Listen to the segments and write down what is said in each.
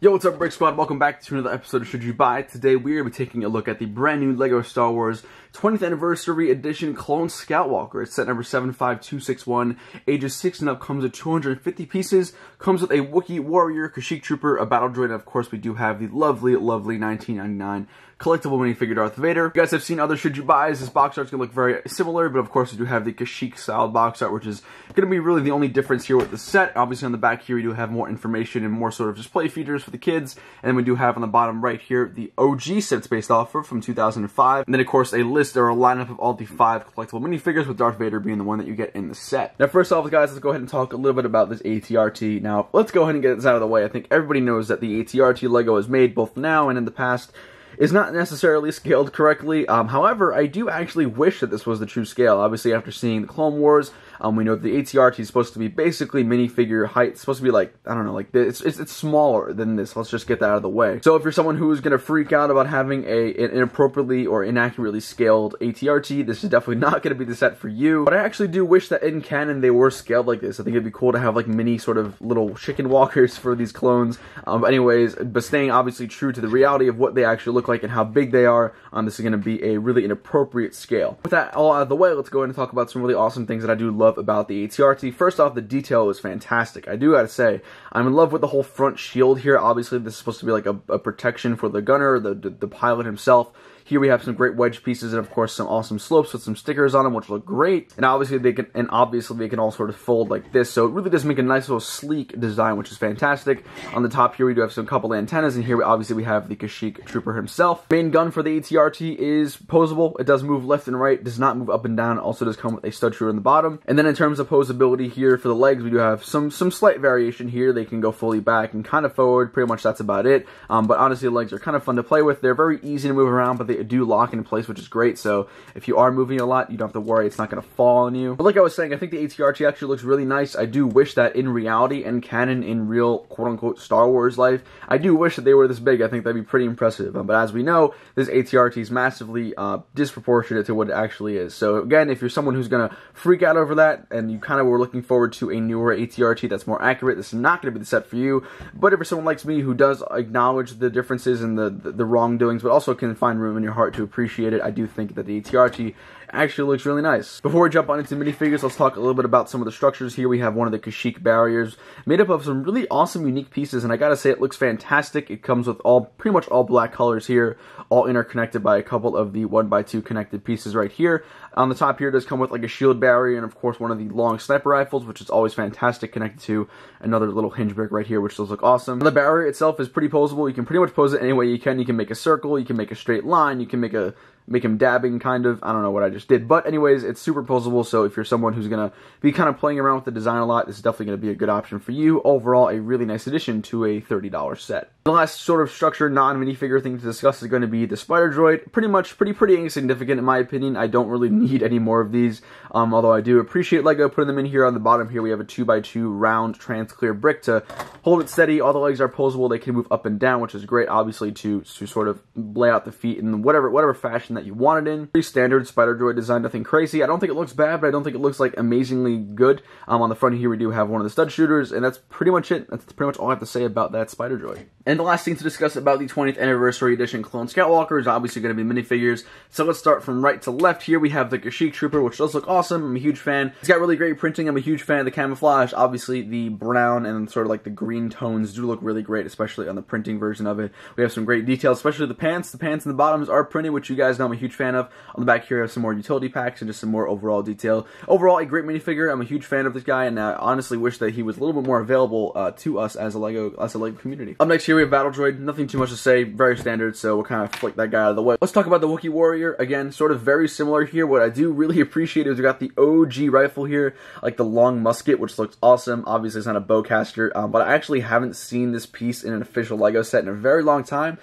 Yo, what's up, Brick Squad? Welcome back to another episode of Should You Buy. Today we are taking a look at the brand new LEGO Star Wars 20th Anniversary Edition Clone Scout Walker. It's set number 75261, ages 6 and up, comes with 250 pieces, comes with a Wookiee Warrior, Kashyyyk Trooper, a Battle Droid, and of course we do have the lovely 1999 collectible minifigure Darth Vader. If you guys have seen other Should You Buys, this box art's gonna look very similar, but of course we do have the Kashyyyk style box art, which is gonna be really the only difference here with the set. Obviously on the back here we do have more information and more sort of display features for the kids, and then we do have on the bottom right here the OG sets based off of from 2005, and then of course a list or a lineup of all the 5 collectible minifigures, with Darth Vader being the one that you get in the set. Now first off, guys, let's go ahead and talk a little bit about this ATRT. Now let's go ahead and get this out of the way. I think everybody knows that the ATRT LEGO is made both now and in the past is not necessarily scaled correctly. However, I do actually wish that this was the true scale. Obviously, after seeing the Clone Wars, we know that the ATRT is supposed to be basically minifigure height. It's supposed to be like, I don't know, like this. It's smaller than this. Let's just get that out of the way. So if you're someone who is going to freak out about having an inappropriately or inaccurately scaled ATRT, this is definitely not going to be the set for you. But I actually do wish that in canon they were scaled like this. I think it'd be cool to have like mini sort of little chicken walkers for these clones. But anyways, but staying obviously true to the reality of what they actually look like and how big they are, this is going to be a really inappropriate scale. With that all out of the way, let's go ahead and talk about some really awesome things that I do love about the ATRT. First off, the detail is fantastic. I do gotta say, I'm in love with the whole front shield here. Obviously, this is supposed to be like a protection for the gunner, the pilot himself. Here we have some great wedge pieces and of course some awesome slopes with some stickers on them, which look great. And obviously they can all sort of fold like this. So it really does make a nice little sleek design, which is fantastic. On the top here we do have some couple antennas, and here obviously we have the Kashyyyk Trooper himself. Main gun for the ATRT is posable. It does move left and right, does not move up and down. It also does come with a stud shooter in the bottom. And then in terms of posability here for the legs, we do have some slight variation here. They can go fully back and kind of forward. Pretty much that's about it. But honestly, the legs are kind of fun to play with. They're very easy to move around, but they do lock in place, which is great. So if you are moving a lot, you don't have to worry it's not going to fall on you. But like I was saying, I think the ATRT actually looks really nice. I do wish that in reality and canon, in real quote-unquote Star Wars life, I do wish that they were this big. I think that'd be pretty impressive. But as we know, this ATRT is massively disproportionate to what it actually is. So again, if you're someone who's going to freak out over that and you kind of were looking forward to a newer ATRT that's more accurate, this is not going to be the set for you. But if you're someone like me who does acknowledge the differences and the wrongdoings, but also can find room in your heart to appreciate it, I do think that the ATRT actually looks really nice. Before we jump on into minifigures, let's talk a little bit about some of the structures. Here we have one of the Kashyyyk barriers made up of some really awesome unique pieces, and I gotta say it looks fantastic. It comes with pretty much all black colors here, all interconnected by a couple of the 1x2 connected pieces right here. On the top here, it does come with like a shield barrier and of course one of the long sniper rifles, which is always fantastic, connected to another little hinge brick right here, which does look awesome. The barrier itself is pretty posable. You can pretty much pose it any way you can. You can make a circle, you can make a straight line, you can make him dabbing, kind of. I don't know what I just did. But anyways, it's super posable, so if you're someone who's going to be kind of playing around with the design a lot, this is definitely going to be a good option for you. Overall, a really nice addition to a $30 set. The last sort of structured non-minifigure thing to discuss is going to be the Spider Droid. Pretty insignificant in my opinion. I don't really need any more of these, although I do appreciate LEGO putting them in here. On the bottom here, we have a 2x2 round trans-clear brick to hold it steady. All the legs are posable. They can move up and down, which is great, obviously, to sort of lay out the feet in whatever fashion that you want it in. Pretty standard Spider Droid design, nothing crazy. I don't think it looks bad, but I don't think it looks like amazingly good. On the front here, we do have one of the stud shooters, and that's pretty much it. That's pretty much all I have to say about that Spider Droid. And the last thing to discuss about the 20th Anniversary Edition Clone Scout Walker is obviously going to be minifigures. So let's start from right to left. Here we have the Kashyyyk Trooper, which does look awesome. I'm a huge fan. It's got really great printing. I'm a huge fan of the camouflage. Obviously, the brown and sort of like the green tones do look really great, especially on the printing version of it. We have some great details, especially the pants. The pants and the bottoms are printed, which you guys know I'm a huge fan of. On the back here, we have some more utility packs and just some more overall detail. Overall, a great minifigure. I'm a huge fan of this guy, and I honestly wish that he was a little bit more available to us as a LEGO community. Up next here, we have Battle Droid. Nothing too much to say, very standard, so we'll kind of flick that guy out of the way. Let's talk about the Wookiee Warrior. Again, sort of very similar here. What I do really appreciate is we got the OG rifle here, like the long musket, which looks awesome. Obviously, it's not a bowcaster, but I actually haven't seen this piece in an official LEGO set in a very long time.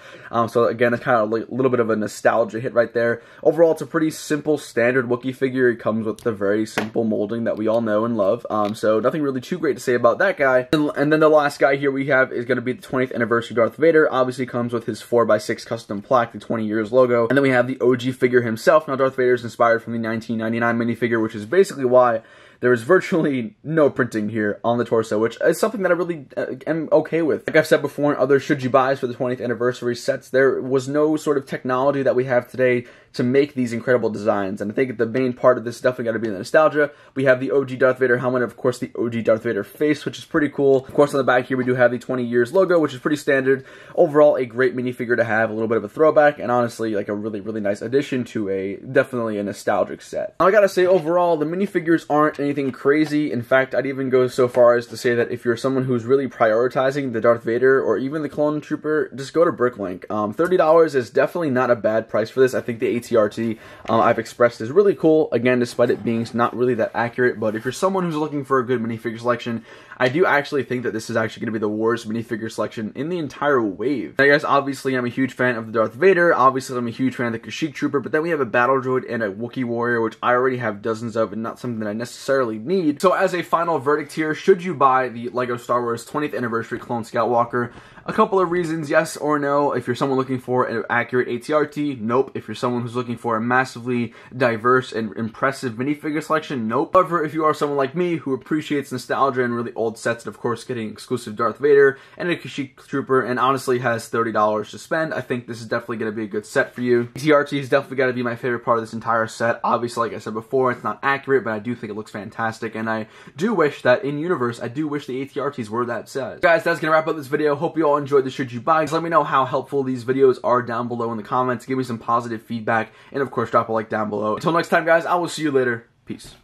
So again, it's kind of like a little bit of a nostalgia hit right there. Overall, it's a pretty simple, standard Wookiee figure. It comes with the very simple molding that we all know and love. So nothing really too great to say about that guy. And then the last guy here we have is going to be the 20th Anniversary Darth Vader. Obviously comes with his 4x6 custom plaque, the 20 years logo. And then we have the OG figure himself. Now Darth Vader is inspired from the 1999 minifigure, which is basically why there is virtually no printing here on the torso, which is something that I really am okay with. Like I've said before in other should you buys for the 20th anniversary sets, there was no sort of technology that we have today to make these incredible designs, and I think the main part of this is definitely got to be the nostalgia. We have the OG Darth Vader helmet, of course the OG Darth Vader face, which is pretty cool. Of course on the back here we do have the 20 years logo, which is pretty standard. Overall, a great minifigure to have, a little bit of a throwback, and honestly like a really nice addition to definitely a nostalgic set. Now I gotta say, overall the minifigures aren't anything crazy. In fact, I'd even go so far as to say that if you're someone who's really prioritizing the Darth Vader or even the Clone Trooper, just go to BrickLink. $30 is definitely not a bad price for this. I think the ATRT I've expressed is really cool, again, despite it being not really that accurate. But if you're someone who's looking for a good minifigure selection, I do actually think that this is actually going to be the worst minifigure selection in the entire wave. Now guys, obviously I'm a huge fan of the Darth Vader, obviously I'm a huge fan of the Kashyyyk Trooper, but then we have a battle droid and a Wookiee warrior, which I already have dozens of and not something that I necessarily need. So as a final verdict here, should you buy the LEGO Star Wars 20th Anniversary Clone Scout Walker? A couple of reasons, yes or no. If you're someone looking for an accurate ATRT, nope. If you're someone who's looking for a massively diverse and impressive minifigure selection, nope. However, if you are someone like me who appreciates nostalgia and really old sets, and of course getting exclusive Darth Vader and a Kashyyyk Trooper, and honestly has $30 to spend, I think this is definitely going to be a good set for you. ATRT is definitely got to be my favorite part of this entire set. Obviously, like I said before, it's not accurate, but I do think it looks fantastic, and I do wish that in universe, I do wish the ATRTs were that size. Guys, that's going to wrap up this video. Hope you all enjoyed the should you buy. Let me know how helpful these videos are down below in the comments. Give me some positive feedback, and of course drop a like down below. Until next time guys, I will see you later. Peace.